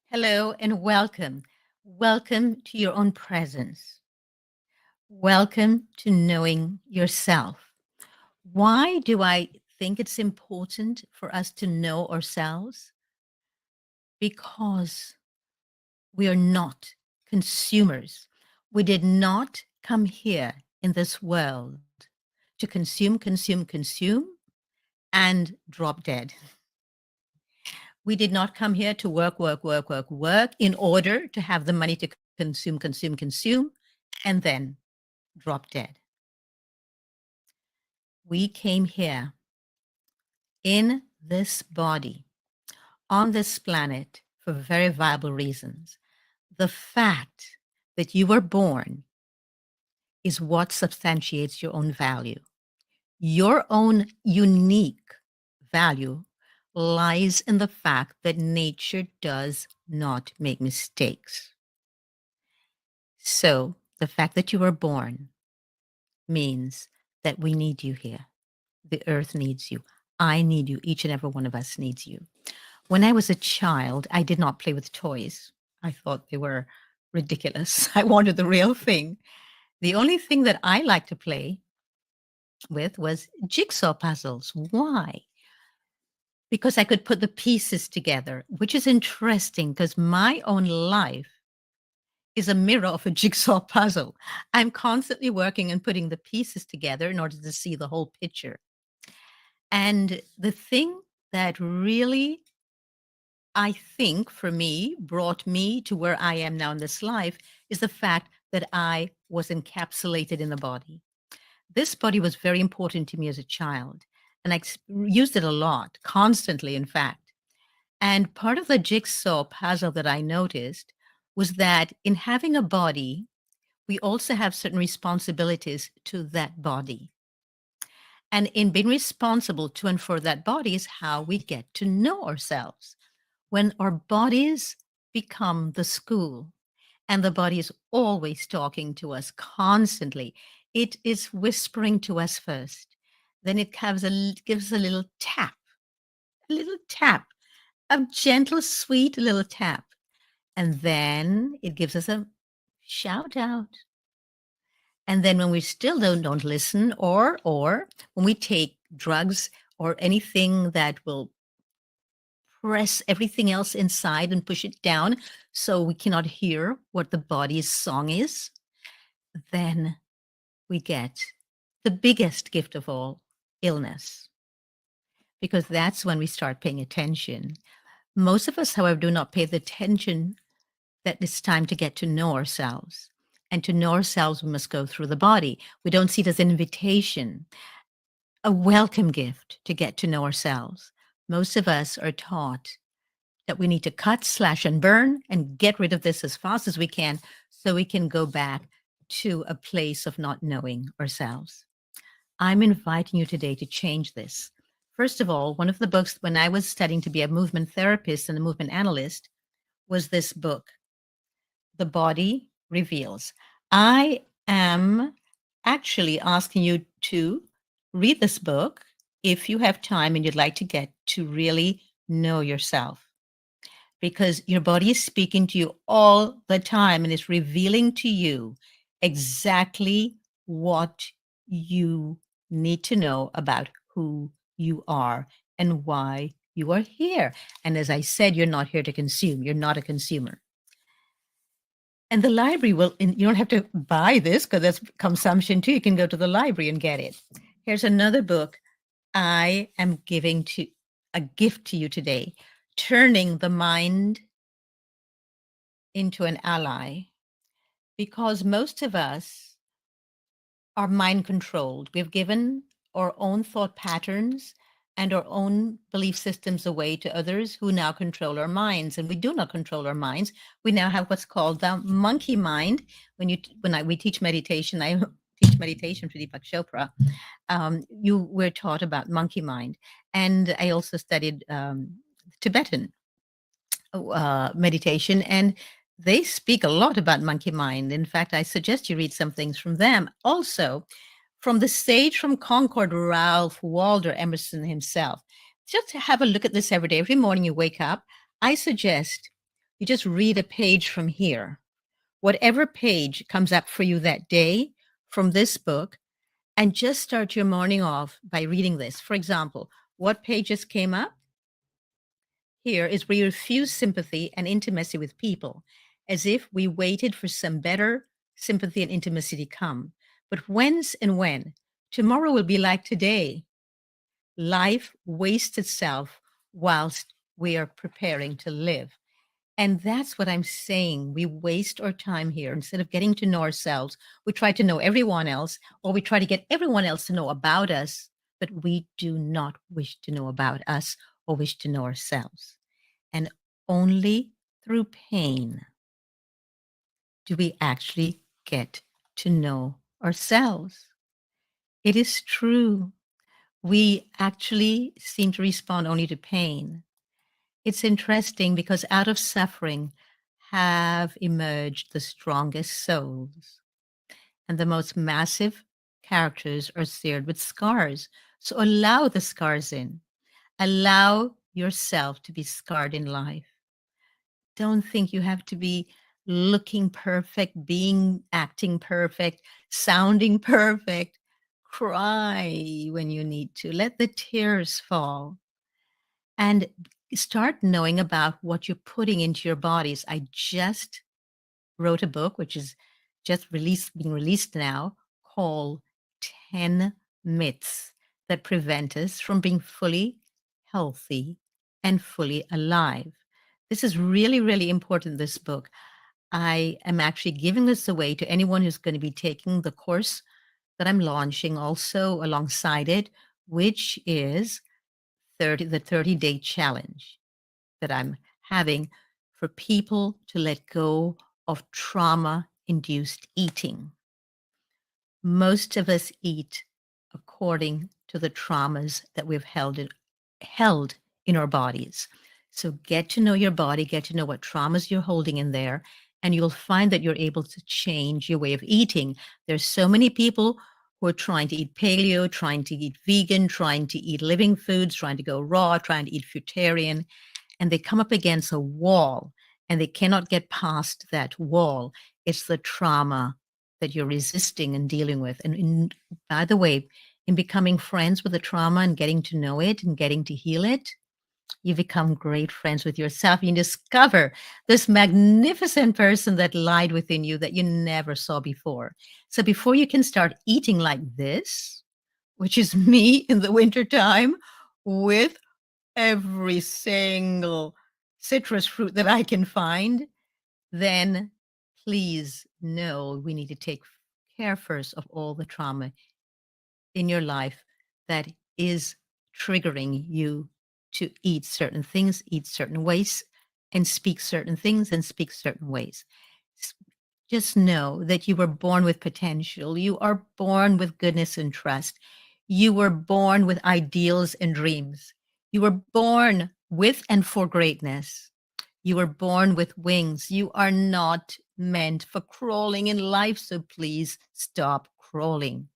Hello and welcome. Welcome to your own presence. Welcome to knowing yourself. Why do I think it's important for us to know ourselves? Because we are not consumers. We did not come here in this world to consume, and drop dead. We did not come here to work in order to have the money to consume, and then drop dead. We came here in this body, on this planet, for very viable reasons. The fact that you were born is what substantiates your own value. Your own unique value lies in the fact that nature does not make mistakes. So the fact that you were born means that we need you here. The earth needs you. I need you. Each and every one of us needs you. When I was a child, I did not play with toys. I thought they were ridiculous. I wanted the real thing. The only thing that I liked to play with was jigsaw puzzles. Why? Because I could put the pieces together, which is interesting because my own life is a mirror of a jigsaw puzzle. I'm constantly working and putting the pieces together in order to see the whole picture. And the thing that really, I think, for me, brought me to where I am now in this life is the fact that I was encapsulated in the body. This body was very important to me as a child, and I used it a lot, constantly, in fact. And part of the jigsaw puzzle that I noticed was that in having a body, we also have certain responsibilities to that body. And in being responsible to and for that body is how we get to know ourselves. When our bodies become the school and the body is always talking to us constantly, it is whispering to us first. Then it gives a little tap, a gentle, sweet little tap. And then it gives us a shout out. And then when we still don't listen, or when we take drugs or anything that will press everything else inside and push it down so we cannot hear what the body's song is, then we get the biggest gift of all, illness. Because that's when we start paying attention. Most of us, however, do not pay the attention that it's time to get to know ourselves. And to know ourselves, we must go through the body. We don't see it as an invitation, a welcome gift to get to know ourselves. Most of us are taught that we need to cut, slash, and burn and get rid of this as fast as we can so we can go back to a place of not knowing ourselves. I'm inviting you today to change this. First of all, one of the books when I was studying to be a movement therapist and a movement analyst was this book, The Body Reveals. I am actually asking you to read this book if you have time and you'd like to get to really know yourself, because your body is speaking to you all the time and it's revealing to you exactly what you need to know about who you are and why you are here. And as I said, you're not here to consume. You're not a consumer. And the library you don't have to buy this because that's consumption too. You can go to the library and get it. Here's another book I am giving to a gift to you today, Turning the Mind into an Ally, because most of us are mind controlled. We've given our own thought patterns and our own belief systems away to others who now control our minds. And we do not control our minds. We now have what's called the monkey mind. We teach meditation, I teach meditation for Deepak Chopra. We're taught about monkey mind. And I also studied Tibetan meditation, and they speak a lot about monkey mind. In fact, I suggest you read some things from them. Also, from the sage from Concord, Ralph Waldo Emerson himself. Just have a look at this every day. Every morning you wake up, I suggest You just read a page from here. Whatever page comes up for you that day from this book, and just start your morning off by reading this. For example, what pages came up? Here is we refuse sympathy and intimacy with people, as if we waited for some better sympathy and intimacy to come. But whence and when? Tomorrow will be like today. Life wastes itself whilst we are preparing to live. And that's what I'm saying. We waste our time here. Instead of getting to know ourselves, we try to know everyone else, or we try to get everyone else to know about us, but we do not wish to know about us or wish to know ourselves. And only through pain do we actually get to know ourselves. It is true. We actually seem to respond only to pain. It's interesting because out of suffering have emerged the strongest souls, and the most massive characters are seared with scars. So allow the scars in. Allow yourself to be scarred in life. Don't think you have to be looking perfect, acting perfect, sounding perfect. Cry when you need to. Let the tears fall. And start knowing about what you're putting into your bodies. I just wrote a book, which is just being released now, called 10 Myths That Prevent Us from Being Fully Healthy and Fully Alive. This is really, really important, this book. I am actually giving this away to anyone who's going to be taking the course that I'm launching also alongside it, which is the 30-day challenge that I'm having for people to let go of trauma-induced eating. Most of us eat according to the traumas that we've held in our bodies. So get to know your body, get to know what traumas you're holding in there, and you'll find that you're able to change your way of eating. There's so many people who are trying to eat paleo, trying to eat vegan, trying to eat living foods, trying to go raw, trying to eat fruitarian, and they come up against a wall and they cannot get past that wall. It's the trauma that you're resisting and dealing with. And by the way, in becoming friends with the trauma and getting to know it and getting to heal it, you become great friends with yourself. You discover this magnificent person that lied within you that you never saw before. So before you can start eating like this, which is me in the wintertime with every single citrus fruit that I can find, then please know we need to take care first of all the trauma in your life that is triggering you to eat certain things, eat certain ways, and speak certain things and speak certain ways. Just know that you were born with potential. You are born with goodness and trust. You were born with ideals and dreams. You were born with and for greatness. You were born with wings. You are not meant for crawling in life, so please stop crawling.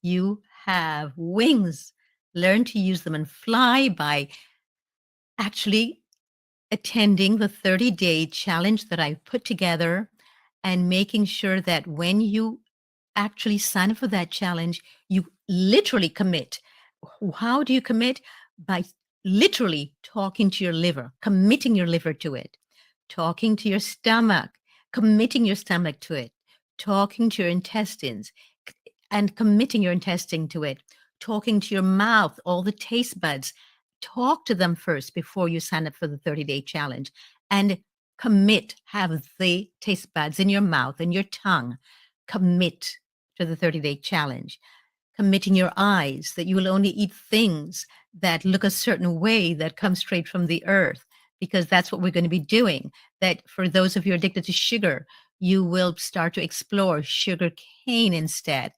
You have wings. Learn to use them and fly by actually attending the 30-day challenge that I put together and making sure that when you actually sign up for that challenge, you literally commit. How do you commit? By literally talking to your liver, committing your liver to it, talking to your stomach, committing your stomach to it, talking to your intestines and committing your intestine to it, talking to your mouth, all the taste buds. Talk to them first before you sign up for the 30-day challenge and commit, have the taste buds in your mouth and your tongue. Commit to the 30-day challenge. Committing your eyes that you will only eat things that look a certain way that come straight from the earth, because that's what we're going to be doing. That for those of you addicted to sugar, you will start to explore sugar cane instead,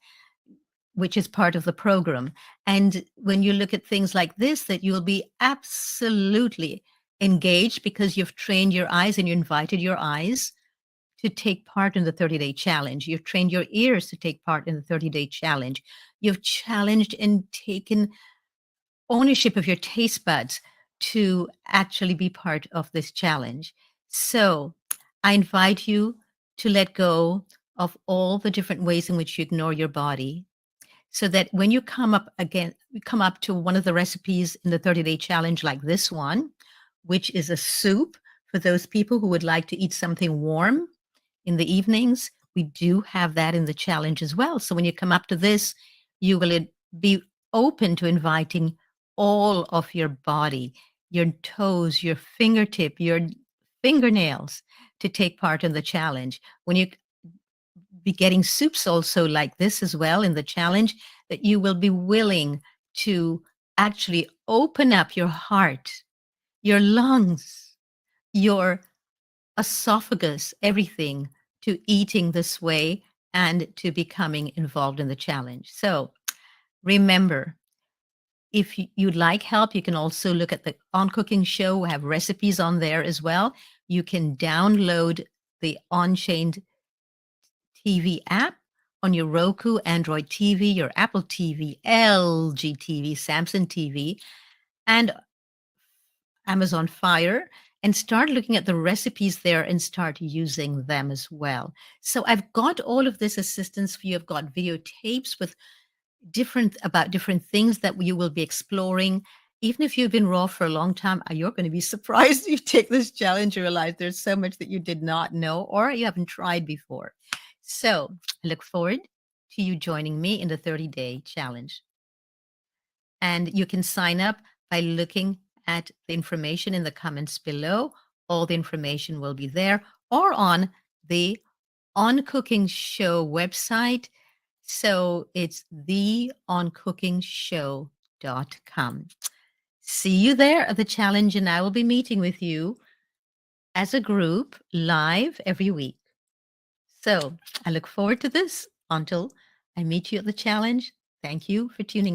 which is part of the program. And when you look at things like this, that you'll be absolutely engaged because you've trained your eyes and you invited your eyes to take part in the 30-day challenge. You've trained your ears to take part in the 30-day challenge. You've challenged and taken ownership of your taste buds to actually be part of this challenge. So I invite you to let go of all the different ways in which you ignore your body so that when you come up to one of the recipes in the 30-day challenge like this one, which is a soup for those people who would like to eat something warm in the evenings, we do have that in the challenge as well. So when you come up to this, you will be open to inviting all of your body, your toes, your fingertip, your fingernails to take part in the challenge. When you be getting soups also like this as well in the challenge, that you will be willing to actually open up your heart, your lungs, your esophagus, everything to eating this way and to becoming involved in the challenge. So remember, if you'd like help, you can also look at the On Cooking Show. We have recipes on there as well. You can download the On-Chained TV app on your Roku, Android TV, your Apple TV, LG TV, Samsung TV, and Amazon Fire, and start looking at the recipes there and start using them as well. So I've got all of this assistance for you. I've got videotapes with different things that you will be exploring. Even if you've been raw for a long time, you're going to be surprised you take this challenge and realize there's so much that you did not know or you haven't tried before. So I look forward to you joining me in the 30-day challenge. And you can sign up by looking at the information in the comments below. All the information will be there or on the On Cooking Show website. So it's theoncookingshow.com. See you there at the challenge, and I will be meeting with you as a group live every week. So I look forward to this until I meet you at the challenge. Thank you for tuning in.